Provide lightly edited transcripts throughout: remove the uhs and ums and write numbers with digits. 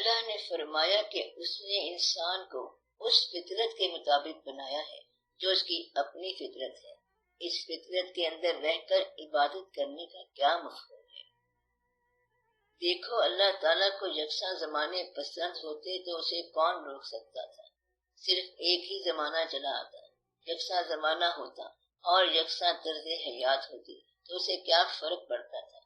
اللہ نے فرمایا کہ اس نے انسان کو اس فطرت کے مطابق بنایا ہے جو اس کی اپنی فطرت ہے۔ اس فطرت کے اندر رہ کر عبادت کرنے کا کیا مفہوم ہے؟ دیکھو، اللہ تعالیٰ کو یکساں زمانے پسند ہوتے تو اسے کون روک سکتا تھا؟ صرف ایک ہی زمانہ چلا آتا، یکساں زمانہ ہوتا اور یکساں طرز حیات ہوتی تو اسے کیا فرق پڑتا تھا؟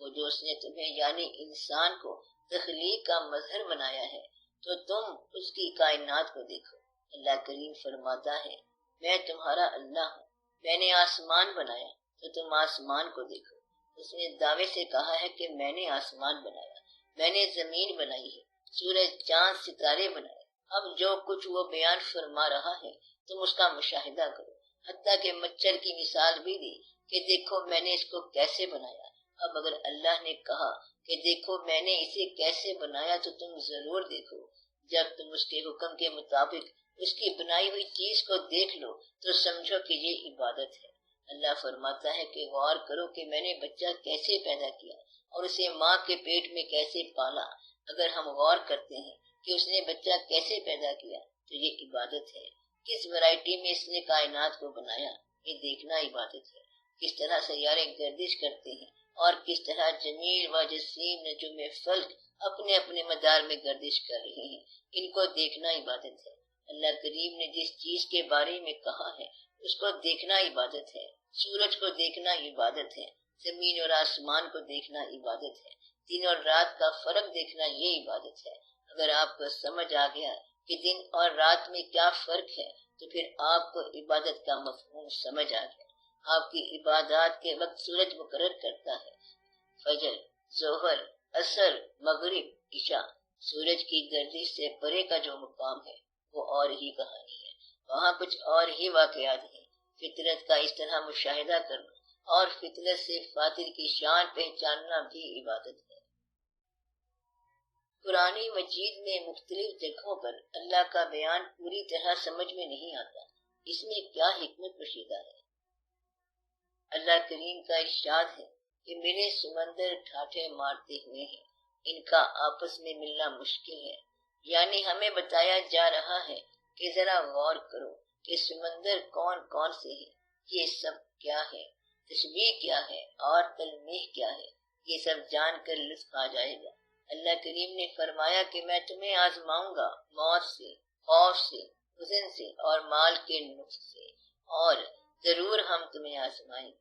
وہ جو اس نے تمہیں یعنی انسان کو تخلیق کا مظہر بنایا ہے تو تم اس کی کائنات کو دیکھو۔ اللہ کریم فرماتا ہے، میں تمہارا اللہ ہوں، میں نے آسمان بنایا تو تم آسمان کو دیکھو۔ اس نے دعوے سے کہا ہے کہ میں نے آسمان بنایا، میں نے زمین بنائی ہے، سورج چاند ستارے بنائے۔ اب جو کچھ وہ بیان فرما رہا ہے تم اس کا مشاہدہ کرو، حتیٰ کہ مچھر کی مثال بھی دی کہ دیکھو میں نے اس کو کیسے بنایا۔ اب اگر اللہ نے کہا کہ دیکھو میں نے اسے کیسے بنایا تو تم ضرور دیکھو۔ جب تم اس کے حکم کے مطابق اس کی بنائی ہوئی چیز کو دیکھ لو تو سمجھو کہ یہ عبادت ہے۔ اللہ فرماتا ہے کہ غور کرو کہ میں نے بچہ کیسے پیدا کیا اور اسے ماں کے پیٹ میں کیسے پالا۔ اگر ہم غور کرتے ہیں کہ اس نے بچہ کیسے پیدا کیا تو یہ عبادت ہے۔ کس ورائٹی میں اس نے کائنات کو بنایا، یہ دیکھنا عبادت ہے۔ کس طرح سیارے گردش کرتے ہیں اور کس طرح جمیل و جسیم نجوم فلک اپنے اپنے مدار میں گردش کر رہے ہیں، ان کو دیکھنا عبادت ہے۔ اللہ کریم نے جس چیز کے بارے میں کہا ہے اس کو دیکھنا عبادت ہے۔ سورج کو دیکھنا عبادت ہے، زمین اور آسمان کو دیکھنا عبادت ہے، دن اور رات کا فرق دیکھنا یہ عبادت ہے۔ اگر آپ کو سمجھ آ گیا کہ دن اور رات میں کیا فرق ہے تو پھر آپ کو عبادت کا مفہوم سمجھ آ گیا۔ آپ کی عبادات کے وقت سورج مقرر کرتا ہے، فجر، ظہر، عصر، مغرب، عشاء۔ سورج کی گردش سے پرے کا جو مقام ہے وہ اور ہی کہانی ہے، وہاں کچھ اور ہی واقعات ہیں۔ فطرت کا اس طرح مشاہدہ کرنا اور فطرت سے فاطر کی شان پہچاننا بھی عبادت ہے۔ قرآن مجید میں مختلف جگہوں پر اللہ کا بیان پوری طرح سمجھ میں نہیں آتا، اس میں کیا حکمت پوشیدہ ہے؟ اللہ کریم کا ارشاد ہے کہ میرے سمندر ٹھاٹھے مارتے ہوئے ہیں، ان کا آپس میں ملنا مشکل ہے۔ یعنی ہمیں بتایا جا رہا ہے کہ ذرا غور کرو کہ سمندر کون کون سے ہیں، یہ سب کیا ہے، تشبیہ کیا ہے اور تلمیح کیا ہے، یہ سب جان کر لطف آ جائے گا۔ اللہ کریم نے فرمایا کہ میں تمہیں آزماؤں گا موت سے، خوف سے، حزن سے اور مال کے نقص سے، اور ضرور ہم تمہیں آزمائیں گے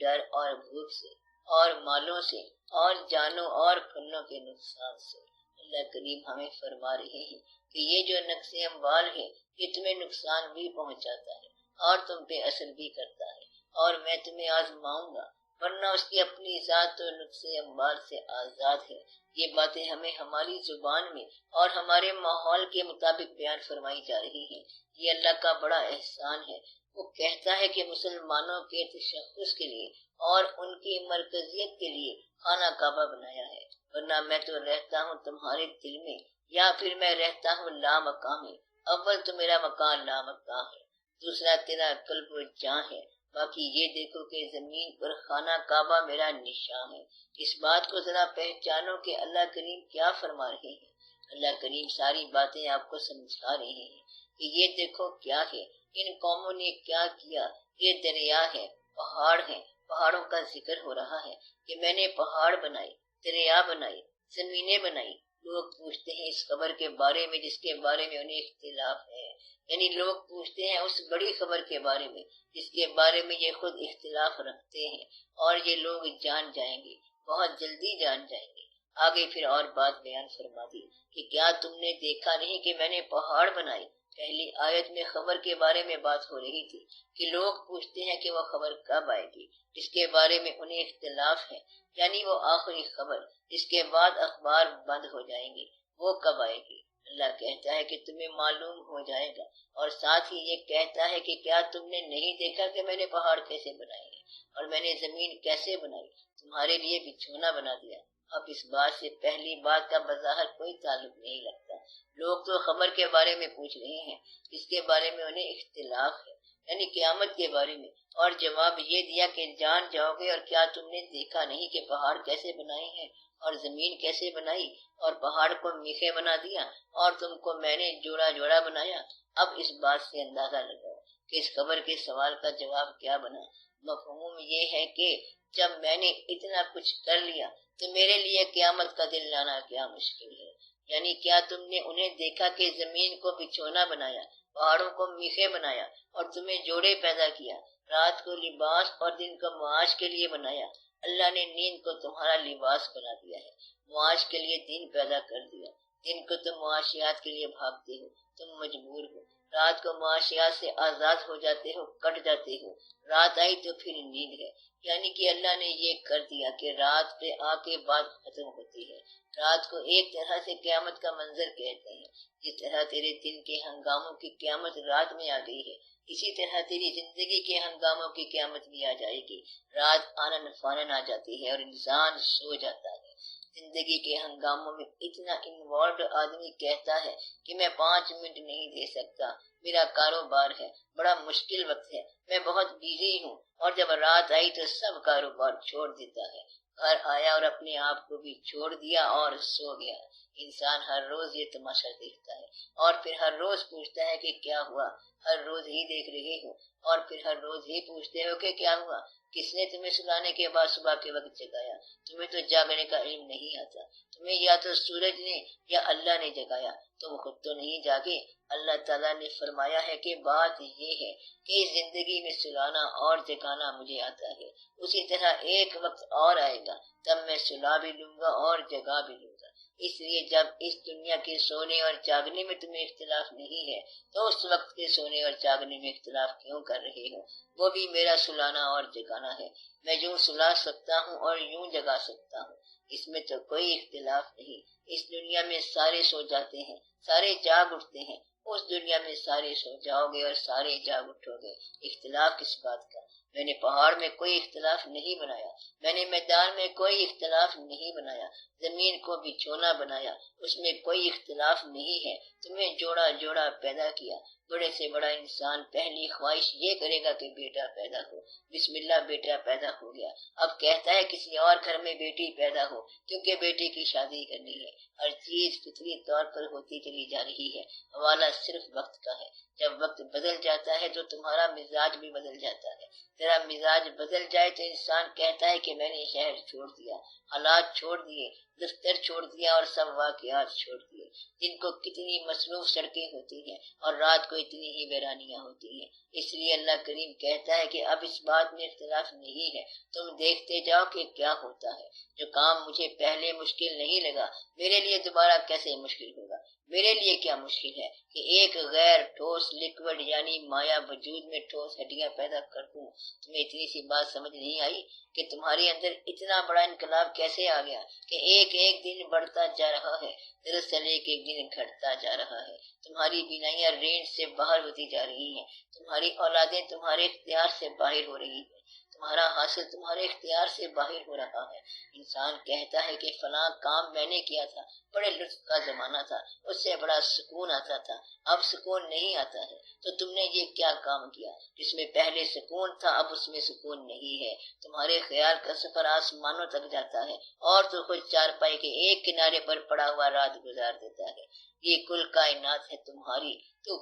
ڈر اور بھوک سے اور مالوں سے اور جانوں اور کھنوں کے نقصان سے۔ اللہ کریم ہمیں فرما رہے ہیں کہ یہ جو نقص اموال ہے یہ تمہیں نقصان بھی پہنچاتا ہے اور تم پہ اثر بھی کرتا ہے، اور میں تمہیں آزماؤں گا، ورنہ اس کی اپنی ذات تو نقص اموال سے آزاد ہے۔ یہ باتیں ہمیں ہماری زبان میں اور ہمارے ماحول کے مطابق بیان فرمائی جا رہی ہیں۔ یہ اللہ کا بڑا احسان ہے۔ وہ کہتا ہے کہ مسلمانوں کے تشخص کے لیے اور ان کی مرکزیت کے لیے خانہ کعبہ بنایا ہے، ورنہ میں تو رہتا ہوں تمہارے دل میں، یا پھر میں رہتا ہوں لامکاں۔ اول تو میرا مکان لامکاں ہے، دوسرا تیرا قلب و جاں ہے، باقی یہ دیکھو کہ زمین پر خانہ کعبہ میرا نشان ہے۔ اس بات کو ذرا پہچانو کہ اللہ کریم کیا فرما رہے ہیں۔ اللہ کریم ساری باتیں آپ کو سمجھا رہے ہیں کہ یہ دیکھو کیا ہے، ان قوموں نے کیا کیا، یہ دریا ہے، پہاڑ ہیں، پہاڑوں کا ذکر ہو رہا ہے کہ میں نے پہاڑ بنائے، دریا بنائے، زمینیں بنائی۔ لوگ پوچھتے ہیں اس خبر کے بارے میں جس کے بارے میں انہیں اختلاف ہے، یعنی لوگ پوچھتے ہیں اس بڑی خبر کے بارے میں جس کے بارے میں یہ خود اختلاف رکھتے ہیں، اور یہ لوگ جان جائیں گے، بہت جلدی جان جائیں گے۔ آگے پھر اور بات بیان فرما دی کہ کیا تم نے دیکھا نہیں کہ میں نے پہاڑ بنائے۔ پہلی آیت میں خبر کے بارے میں بات ہو رہی تھی کہ لوگ پوچھتے ہیں کہ وہ خبر کب آئے گی جس کے بارے میں انہیں اختلاف ہے، یعنی وہ آخری خبر جس کے بعد اخبار بند ہو جائیں گے، وہ کب آئے گی۔ اللہ کہتا ہے کہ تمہیں معلوم ہو جائے گا، اور ساتھ ہی یہ کہتا ہے کہ کیا تم نے نہیں دیکھا کہ میں نے پہاڑ کیسے بنائے ہیں اور میں نے زمین کیسے بنائی، تمہارے لیے بچھونا بنا دیا۔ اب اس بات سے پہلی بات کا بظاہر کوئی تعلق نہیں رکھتا۔ لوگ تو خبر کے بارے میں پوچھ رہے ہیں جس کے بارے میں انہیں اختلاف ہے، یعنی قیامت کے بارے میں، اور جواب یہ دیا کہ جان جاؤ گے، اور کیا تم نے دیکھا نہیں کہ پہاڑ کیسے بنائے ہیں اور زمین کیسے بنائی، اور پہاڑ کو میخے بنا دیا اور تم کو میں نے جوڑا جوڑا بنایا۔ اب اس بات سے اندازہ لگاؤ کہ اس خبر کے سوال کا جواب کیا بنا۔ مفہوم یہ ہے کہ جب میں نے اتنا کچھ کر لیا تو میرے لیے قیامت کا دن لانا کیا مشکل ہے۔ یعنی کیا تم نے انہیں دیکھا کہ زمین کو بچھونا بنایا، پہاڑوں کو میخے بنایا اور تمہیں جوڑے پیدا کیا، رات کو لباس اور دن کو معاش کے لیے بنایا۔ اللہ نے نیند کو تمہارا لباس بنا دیا ہے، معاش کے لیے دن پیدا کر دیا۔ دن کو تم معاشیات کے لیے بھاگتے ہو، تم مجبور ہو، رات کو معاشیات سے آزاد ہو جاتے ہو، کٹ جاتے ہو، رات آئی تو پھر نیند ہے۔ یعنی کہ اللہ نے یہ کر دیا کہ رات پہ آ کے بات ختم ہوتی ہے۔ رات کو ایک طرح سے قیامت کا منظر کہتے ہیں۔ جس طرح تیرے دن کے ہنگاموں کی قیامت رات میں آ گئی ہے، اسی طرح تیری زندگی کے ہنگاموں کی قیامت بھی آ جائے گی۔ رات آنن فانن آ جاتی ہے اور انسان سو جاتا ہے۔ زندگی کے ہنگاموں میں اتنا انوالوڈ آدمی کہتا ہے کہ میں 5 منٹ نہیں دے سکتا، میرا کاروبار ہے، بڑا مشکل وقت ہے، میں بہت بیزی ہوں، اور جب رات آئی تو سب کاروبار چھوڑ دیتا ہے، گھر آیا اور اپنے آپ کو بھی چھوڑ دیا اور سو گیا۔ انسان ہر روز یہ تماشا دیکھتا ہے اور پھر ہر روز پوچھتا ہے کہ کیا ہوا، ہر روز ہی دیکھ رہے ہو اور پھر ہر روز ہی پوچھتے ہو کہ کیا ہوا۔ کس نے تمہیں سلانے کے بعد صبح کے وقت جگایا؟ تمہیں تو جاگنے کا علم نہیں آتا، تمہیں یا تو سورج نے یا اللہ نے جگایا، تم خود تو نہیں جاگے۔ اللہ تعالیٰ نے فرمایا ہے کہ بات یہ ہے کہ اس زندگی میں سلانا اور جگانا مجھے آتا ہے، اسی طرح ایک وقت اور آئے گا تب میں سلا بھی لوں گا اور جگا بھی لوں گا۔ اس لیے جب اس دنیا کے سونے اور جاگنے میں تمہیں اختلاف نہیں ہے تو اس وقت کے سونے اور جاگنے میں اختلاف کیوں کر رہے ہو؟ وہ بھی میرا سلانا اور جگانا ہے۔ میں یوں سلا سکتا ہوں اور یوں جگا سکتا ہوں، اس میں تو کوئی اختلاف نہیں۔ اس دنیا میں سارے سو جاتے ہیں، سارے جاگ اٹھتے ہیں، اس دنیا میں سارے سو جاؤ گے اور سارے جاگ اٹھو گے۔ اختلاف کس بات کا؟ میں نے پہاڑ میں کوئی اختلاف نہیں بنایا، میں نے میدان میں کوئی اختلاف نہیں بنایا، زمین کو بچھونا بنایا، اس میں کوئی اختلاف نہیں ہے۔ تمہیں جوڑا جوڑا پیدا کیا۔ بڑے سے بڑا انسان پہلی خواہش یہ کرے گا کہ بیٹا پیدا ہو، بسم اللہ بیٹا پیدا ہو گیا۔ اب کہتا ہے کسی اور گھر میں بیٹی پیدا ہو کیونکہ بیٹی کی شادی کرنی ہے۔ ہر چیز فطری طور پر ہوتی چلی جا رہی ہے، حوالہ صرف وقت کا ہے۔ جب وقت بدل جاتا ہے تو تمہارا مزاج بھی بدل جاتا ہے۔ تیرا مزاج بدل جائے تو انسان کہتا ہے کہ میں نے شہر چھوڑ دیا، حالات چھوڑ دیے، دفتر چھوڑ دیا اور سب واقعات چھوڑ دیے۔ دن کو کتنی مصروف سڑکیں ہوتی ہیں اور رات کو اتنی ہی ویرانیاں ہوتی ہیں۔ اس لیے اللہ کریم کہتا ہے کہ اب اس بات میں اختلاف نہیں ہے، تم دیکھتے جاؤ کہ کیا ہوتا ہے۔ جو کام مجھے پہلے مشکل نہیں لگا میرے لیے دوبارہ کیسے مشکل ہوگا؟ میرے لیے کیا مشکل ہے کہ ایک غیر ٹھوس لکوڈ یعنی مایا وجود میں ٹھوس ہڈیاں پیدا کر دوں۔ تمہیں اتنی سی بات سمجھ نہیں آئی کہ تمہارے اندر اتنا بڑا انقلاب کیسے آ گیا کہ ایک ایک دن بڑھتا جا رہا ہے، دراصل ایک ایک دن گھٹتا جا رہا ہے۔ تمہاری بینائیاں رینج سے باہر ہوتی جا رہی ہیں، تمہاری اولادیں تمہارے اختیار سے باہر ہو رہی ہیں، تمہارا حاصل تمہارے اختیار سے باہر ہو رہا ہے۔ انسان کہتا ہے کہ فلاں کام میں نے کیا تھا، بڑے لطف کا زمانہ تھا، اس سے بڑا سکون آتا تھا، اب سکون نہیں آتا ہے۔ تو تم نے یہ کیا کام کیا جس میں پہلے سکون تھا اب اس میں سکون نہیں ہے؟ تمہارے خیال کا سفر آسمانوں تک جاتا ہے اور تو خود چارپائی کے ایک کنارے پر پڑا ہوا رات گزار دیتا ہے۔ یہ کل کائنات ہے تمہاری، تو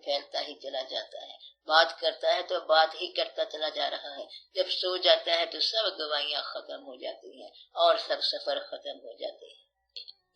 پھیلتا ہی چلا جاتا ہے، بات کرتا ہے تو بات ہی کرتا چلا جا رہا ہے، جب سو جاتا ہے تو سب گواہیاں ختم ہو جاتی ہیں اور سب سفر ختم ہو جاتے ہیں۔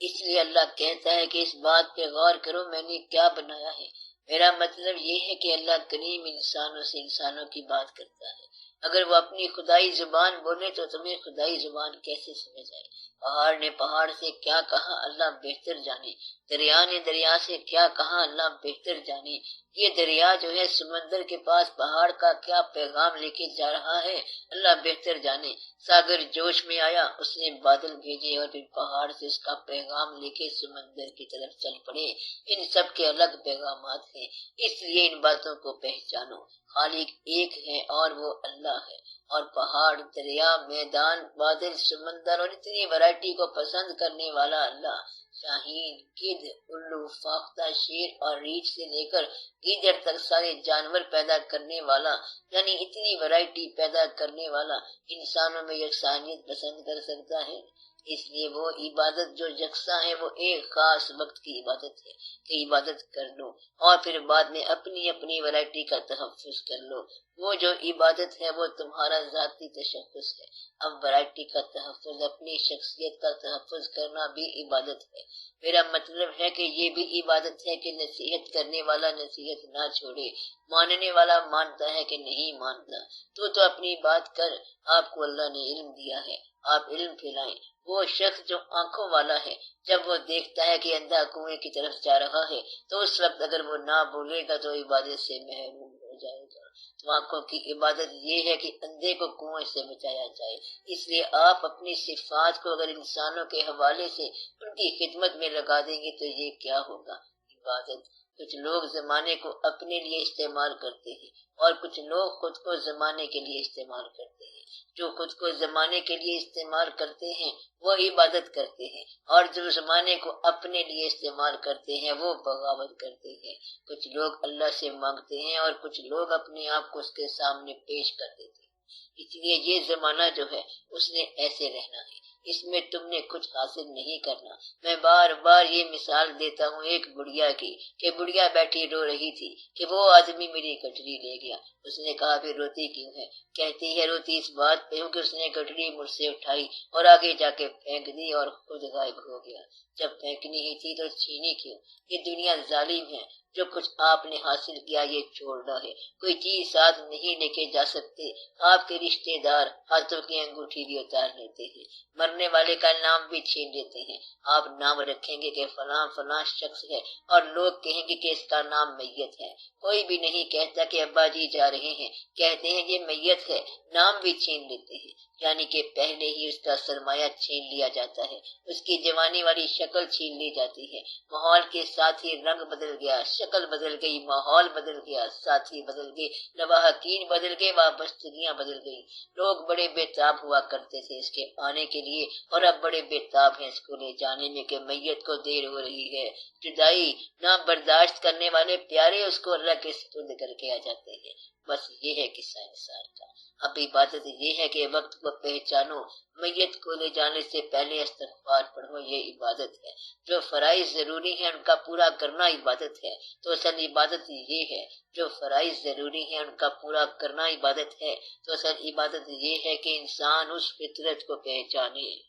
اس لیے اللہ کہتا ہے کہ اس بات پہ غور کرو میں نے کیا بنایا ہے۔ میرا مطلب یہ ہے کہ اللہ کریم انسانوں سے انسانوں کی بات کرتا ہے۔ اگر وہ اپنی خدائی زبان بولے تو تمہیں خدائی زبان کیسے سمجھ آئے؟ پہاڑ نے پہاڑ سے کیا کہا اللہ بہتر جانے، دریا نے دریا سے کیا کہا اللہ بہتر جانے۔ یہ دریا جو ہے سمندر کے پاس پہاڑ کا کیا پیغام لے کے جا رہا ہے اللہ بہتر جانے۔ ساگر جوش میں آیا، اس نے بادل بھیجے اور پھر پہاڑ سے اس کا پیغام لے کے سمندر کی طرف چل پڑے۔ ان سب کے الگ پیغامات ہیں، اس لیے ان باتوں کو پہچانو۔ خالق ایک ہے اور وہ اللہ ہے، اور پہاڑ، دریا، میدان، بادل، سمندر اور اتنی ورائٹی کو پسند کرنے والا اللہ، شاہین، گدھ، الو، فاختہ، شیر اور ریچھ سے لے کر گیدڑ تک سارے جانور پیدا کرنے والا، یعنی اتنی ورائٹی پیدا کرنے والا، انسانوں میں یکسانیت پسند کر سکتا ہے؟ اس لیے وہ عبادت جو یکساں ہے وہ ایک خاص وقت کی عبادت ہے کہ عبادت کر لو اور پھر بعد میں اپنی اپنی ورائٹی کا تحفظ کر لو۔ وہ جو عبادت ہے وہ تمہارا ذاتی تشخص ہے۔ اب ورائٹی کا تحفظ، اپنی شخصیت کا تحفظ کرنا بھی عبادت ہے۔ میرا مطلب ہے کہ یہ بھی عبادت ہے کہ نصیحت کرنے والا نصیحت نہ چھوڑے، ماننے والا مانتا ہے کہ نہیں مانتا۔ تو اپنی بات کر، آپ کو اللہ نے علم دیا ہے، آپ علم پھیلائیں۔ وہ شخص جو آنکھوں والا ہے، جب وہ دیکھتا ہے کہ اندھا کنویں کی طرف جا رہا ہے تو اس وقت اگر وہ نہ بولے گا تو عبادت سے محروم ہو جائے گا۔ تو آنکھوں کی عبادت یہ ہے کہ اندھے کو کنویں سے بچایا جائے۔ اس لیے آپ اپنی صفات کو اگر انسانوں کے حوالے سے ان کی خدمت میں لگا دیں گے تو یہ کیا ہوگا؟ عبادت۔ کچھ لوگ زمانے کو اپنے لیے استعمال کرتے ہیں اور کچھ لوگ خود کو زمانے کے لیے استعمال کرتے ہیں۔ جو خود کو زمانے کے لیے استعمال کرتے ہیں وہ عبادت کرتے ہیں، اور جو زمانے کو اپنے لیے استعمال کرتے ہیں وہ بغاوت کرتے ہیں۔ کچھ لوگ اللہ سے مانگتے ہیں اور کچھ لوگ اپنے آپ کو اس کے سامنے پیش کر دیتے ہیں۔ اس لیے یہ زمانہ جو ہے اس نے ایسے رہنا ہے، اس میں تم نے کچھ حاصل نہیں کرنا۔ میں بار بار یہ مثال دیتا ہوں ایک بڑھیا کی، کہ بڑھیا بیٹھی رو رہی تھی کہ وہ آدمی میری گٹری لے گیا۔ اس نے کہا پھر روتی کیوں ہے؟ کہتی ہے روتی اس بات پہ ہوں کہ اس نے گٹری مجھ سے اٹھائی اور آگے جا کے پھینک دی اور خود غائب ہو گیا۔ جب پھینکنی ہی تھی تو چھینی کیوں؟ یہ دنیا ظالم ہے، جو کچھ آپ نے حاصل کیا یہ چھوڑنا ہے۔ کوئی چیز ساتھ نہیں لے کے جا سکتے۔ آپ کے رشتہ دار ہاتھوں کی انگوٹھی بھی اتار لیتے ہیں، مرنے والے کا نام بھی چھین لیتے ہیں۔ آپ نام رکھیں گے کہ فلاں فلاں شخص ہے اور لوگ کہیں گے کہ اس کا نام میت ہے۔ کوئی بھی نہیں کہتا کہ ابا جی جا رہے ہیں، کہتے ہیں یہ میت ہے، نام بھی چھین لیتے ہیں۔ یعنی کہ پہلے ہی اس کا سرمایہ چھین لیا جاتا ہے، اس کی جوانی والی شکل چھین لی جاتی ہے۔ ماحول کے ساتھ ہی رنگ بدل گیا، شکل بدل گئی، ماحول بدل گیا، ساتھی بدل گئے، لواحقین بدل گئے، وابستگیاں بدل گئی۔ لوگ بڑے بےتاب ہوا کرتے تھے اس کے آنے کے لیے، اور اب بڑے بےتاب ہیں اس کو لے جانے میں کہ میت کو دیر ہو رہی ہے۔ جدائی نہ برداشت کرنے والے پیارے اس کو اللہ کے سپرد کر کے آ جاتے ہیں۔ بس یہ ہے قصہ انسان کا۔ اب عبادت یہ ہے کہ وقت کو پہچانو، میت کو لے جانے سے پہلے استغفار پڑھو، یہ عبادت ہے۔ جو فرائض ضروری ہیں ان کا پورا کرنا عبادت ہے، تو اصل عبادت یہ ہے۔ جو فرائض ضروری ہیں ان کا پورا کرنا عبادت ہے، تو اصل عبادت یہ ہے کہ انسان اس فطرت کو پہچانے